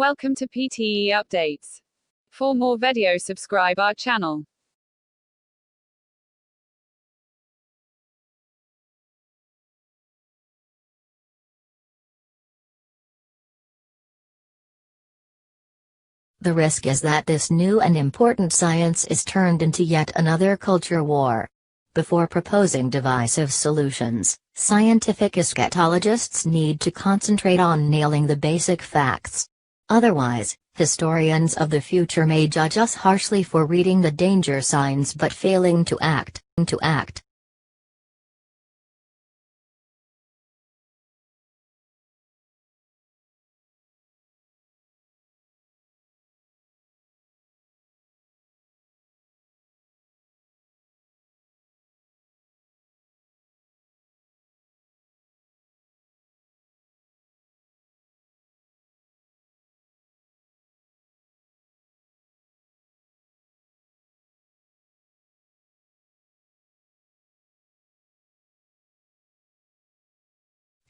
Welcome to PTE Updates. For more videos, subscribe our channel. The risk is that this new and important science is turned into yet another culture war. Before proposing divisive solutions, scientific eschatologists need to concentrate on nailing the basic facts. Otherwise, historians of the future may judge us harshly for reading the danger signs but failing to act.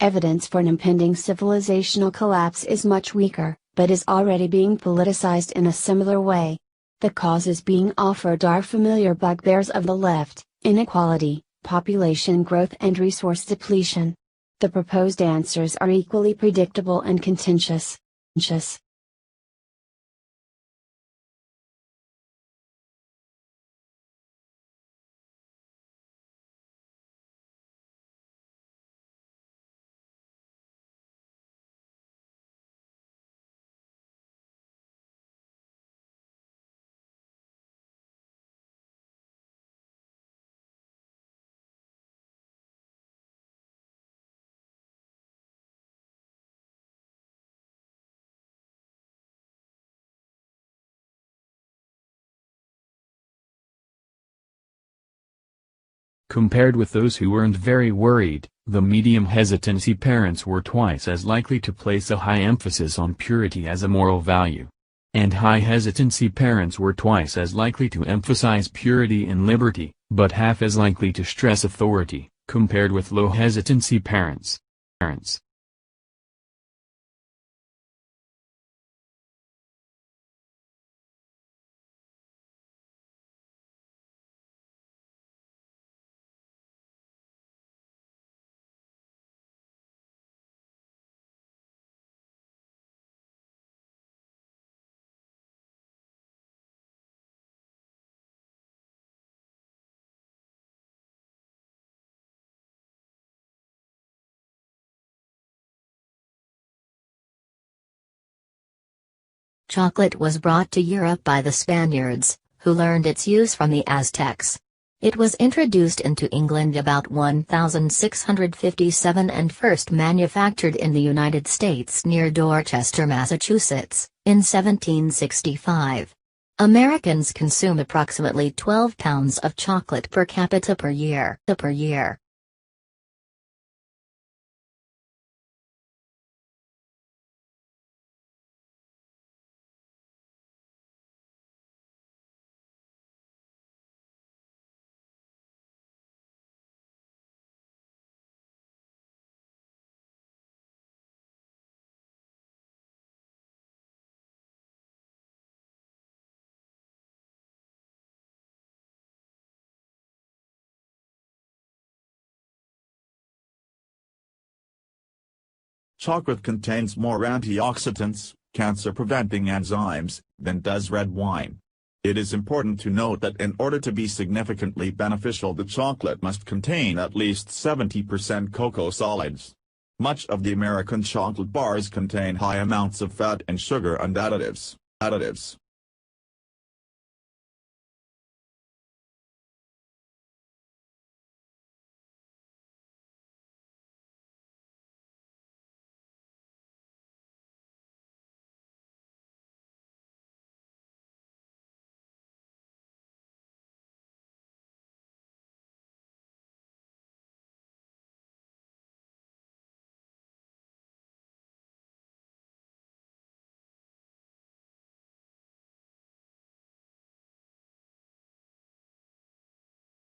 Evidence for an impending civilizational collapse is much weaker, but is already being politicized in a similar way. The causes being offered are familiar bugbears of the left: inequality, population growth and resource depletion. The proposed answers are equally predictable and contentious. Compared with those who weren't very worried, the medium hesitancy parents were twice as likely to place a high emphasis on purity as a moral value. And high hesitancy parents were twice as likely to emphasize purity and liberty, but half as likely to stress authority, compared with low hesitancy parents. Chocolate was brought to Europe by the Spaniards, who learned its use from the Aztecs. It was introduced into England about 1657 and first manufactured in the United States near Dorchester, Massachusetts, in 1765. Americans consume approximately 12 pounds of chocolate per capita per year. Chocolate contains more antioxidants, cancer-preventing enzymes, than does red wine. It is important to note that in order to be significantly beneficial, the chocolate must contain at least 70% cocoa solids. Much of the American chocolate bars contain high amounts of fat and sugar and additives.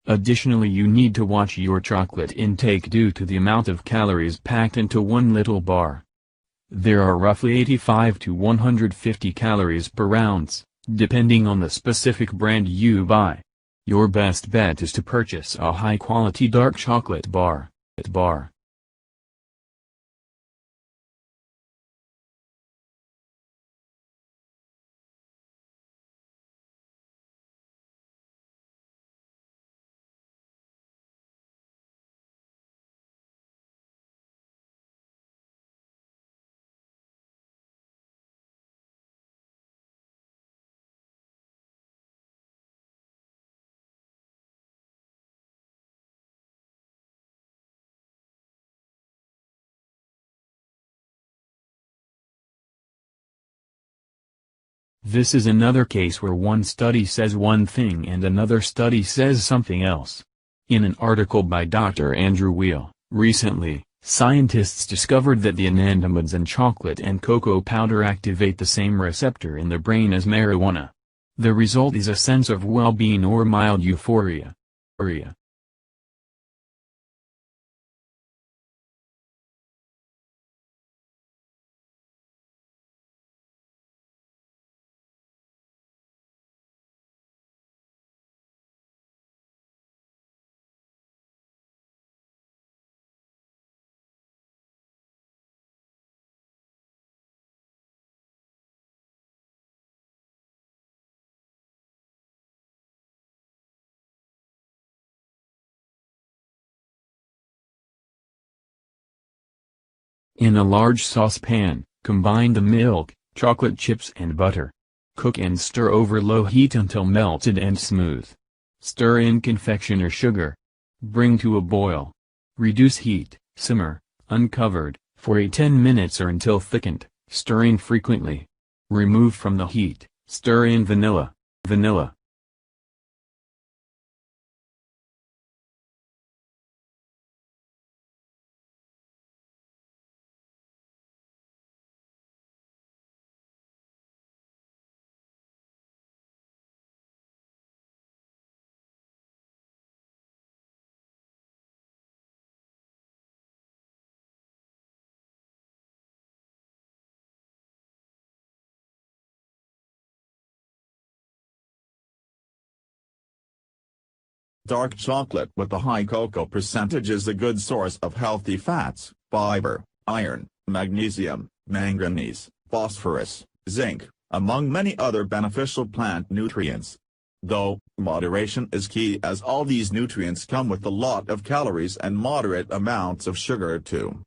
Additionally, you need to watch your chocolate intake due to the amount of calories packed into one little bar. There are roughly 85 to 150 calories per ounce, depending on the specific brand you buy. Your best bet is to purchase a high-quality dark chocolate bar. This is another case where one study says one thing and another study says something else. In an article by Dr. Andrew Weil, recently, scientists discovered that the anandamides in chocolate and cocoa powder activate the same receptor in the brain as marijuana. The result is a sense of well-being or mild euphoria. In a large saucepan, combine the milk, chocolate chips and butter. Cook and stir over low heat until melted and smooth. Stir in confectioner sugar. Bring to a boil. Reduce heat, simmer, uncovered, for 10 minutes or until thickened, stirring frequently. Remove from the heat, stir in vanilla. Dark chocolate with a high cocoa percentage is a good source of healthy fats, fiber, iron, magnesium, manganese, phosphorus, zinc, among many other beneficial plant nutrients. Though, moderation is key as all these nutrients come with a lot of calories and moderate amounts of sugar too.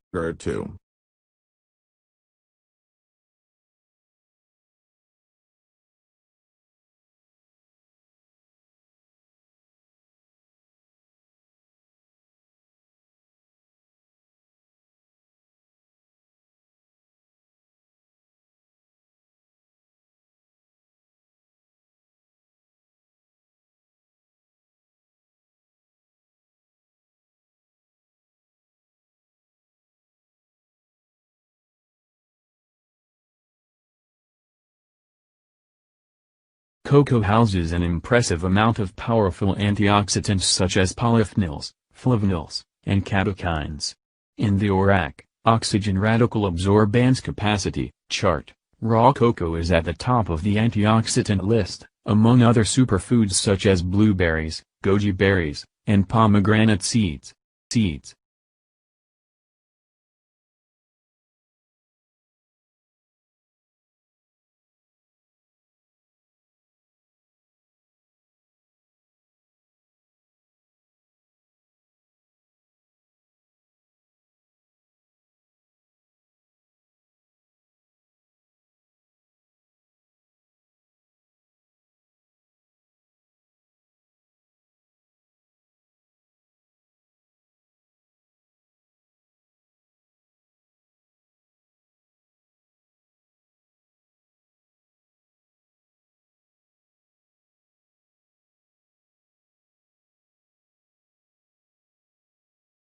Cocoa houses an impressive amount of powerful antioxidants such as polyphenols, flavonols, and catechins. In the ORAC, oxygen radical absorbance capacity, chart, raw cocoa is at the top of the antioxidant list, among other superfoods such as blueberries, goji berries, and pomegranate seeds.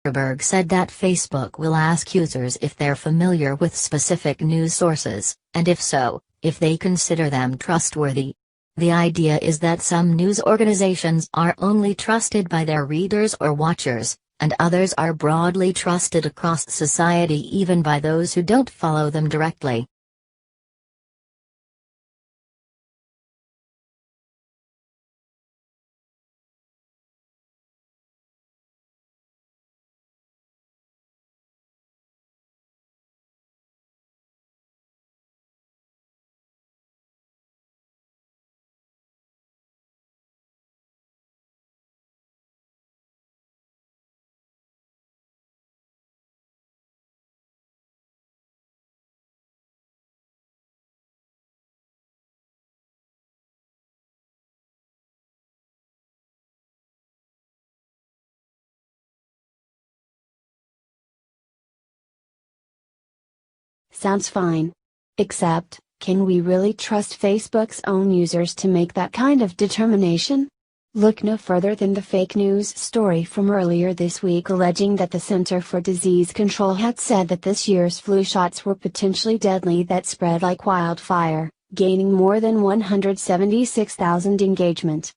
Zuckerberg said that Facebook will ask users if they're familiar with specific news sources, and if so, if they consider them trustworthy. The idea is that some news organizations are only trusted by their readers or watchers, and others are broadly trusted across society even by those who don't follow them directly. Sounds fine. Except, can we really trust Facebook's own users to make that kind of determination? Look no further than the fake news story from earlier this week alleging that the Center for Disease Control had said that this year's flu shots were potentially deadly that spread like wildfire, gaining more than 176,000 engagement.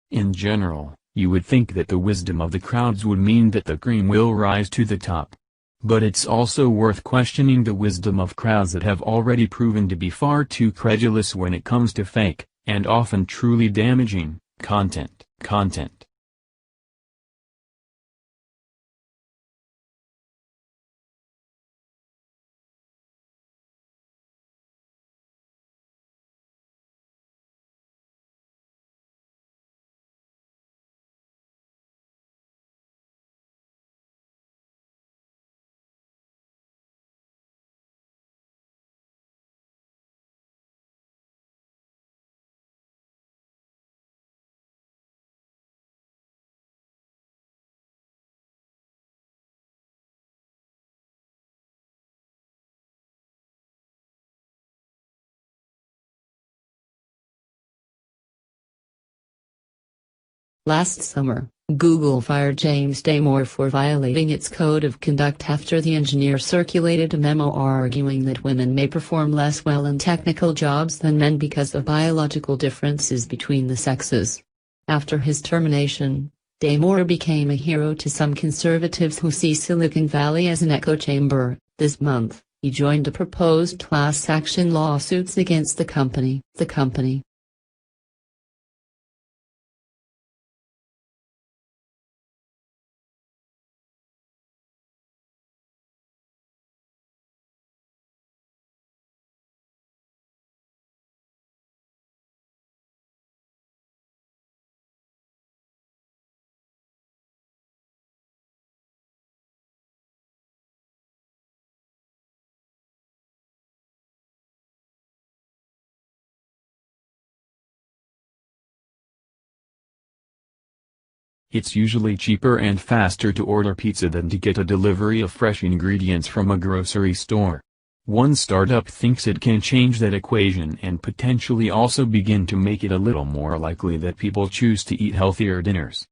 In general, you would think that the wisdom of the crowds would mean that the cream will rise to the top. But it's also worth questioning the wisdom of crowds that have already proven to be far too credulous when it comes to fake, and often truly damaging, content. Last summer, Google fired James Damore for violating its code of conduct after the engineer circulated a memo arguing that women may perform less well in technical jobs than men because of biological differences between the sexes. After his termination, Damore became a hero to some conservatives who see Silicon Valley as an echo chamber. This month, he joined a proposed class action lawsuits against the company. It's usually cheaper and faster to order pizza than to get a delivery of fresh ingredients from a grocery store. One startup thinks it can change that equation and potentially also begin to make it a little more likely that people choose to eat healthier dinners.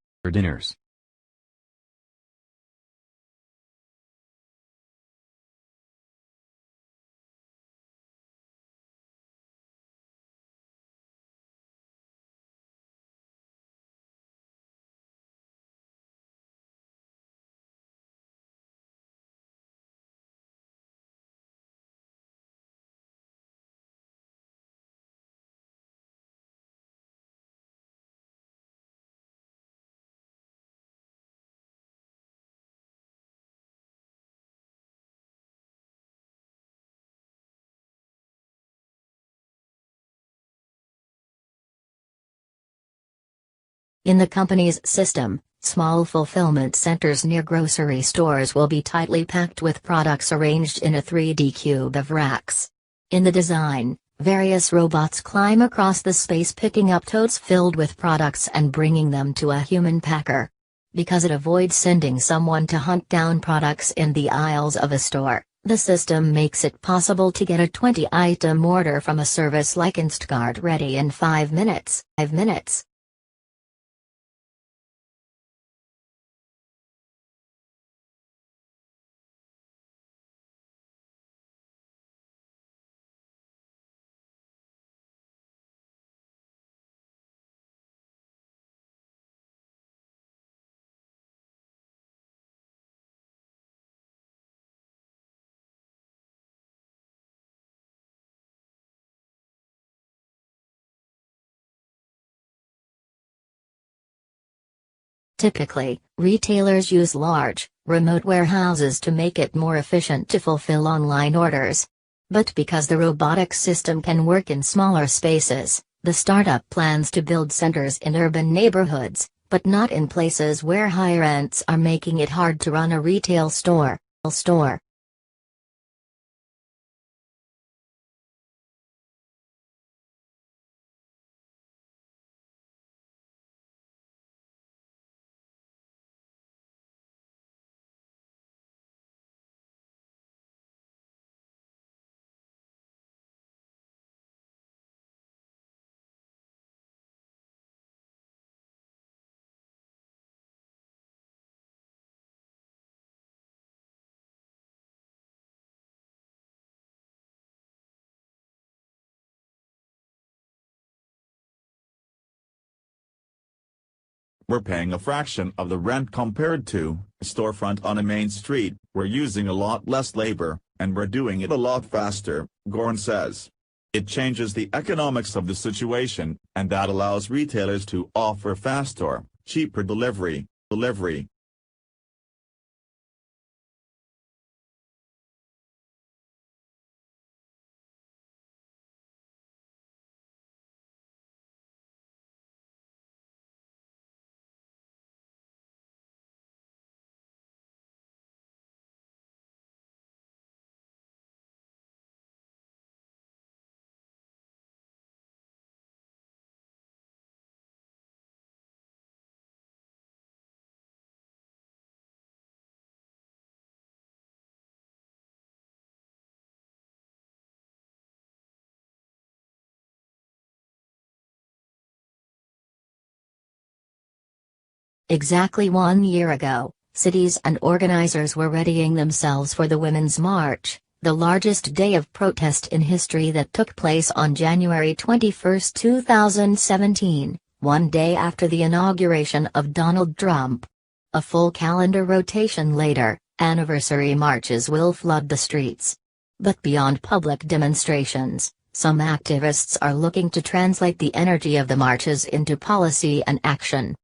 In the company's system, small fulfillment centers near grocery stores will be tightly packed with products arranged in a 3D cube of racks. In the design, Various robots climb across the space picking up totes filled with products and bringing them to a human packer. Because it avoids sending someone to hunt down products in the aisles of a store, the system makes it possible to get a 20-item order from a service like Instacart ready in 5 minutes. Typically, retailers use large, remote warehouses to make it more efficient to fulfill online orders. But because the robotics system can work in smaller spaces, the startup plans to build centers in urban neighborhoods, but not in places where high rents are making it hard to run a retail store. We're paying a fraction of the rent compared to a storefront on a main street, we're using a lot less labor, and we're doing it a lot faster, Gorn says. It changes the economics of the situation, and that allows retailers to offer faster, cheaper delivery. Exactly 1 year ago, cities and organizers were readying themselves for the Women's March, the largest day of protest in history that took place on January 21, 2017, one day after the inauguration of Donald Trump. A full calendar rotation later, anniversary marches will flood the streets. But beyond public demonstrations, some activists are looking to translate the energy of the marches into policy and action.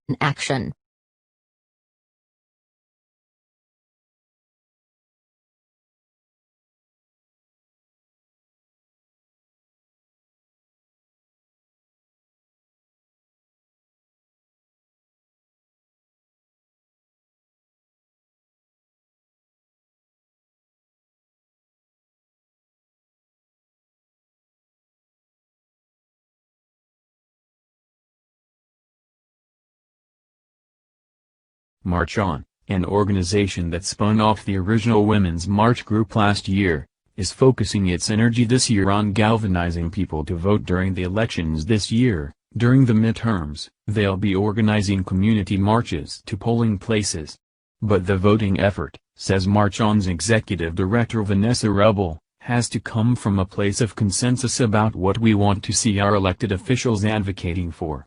March On, an organization that spun off the original Women's March group last year, is focusing its energy this year on galvanizing people to vote during the elections this year. During the midterms, they'll be organizing community marches to polling places. But the voting effort, says March On's executive director Vanessa Rebel, has to come from a place of consensus about what we want to see our elected officials advocating for.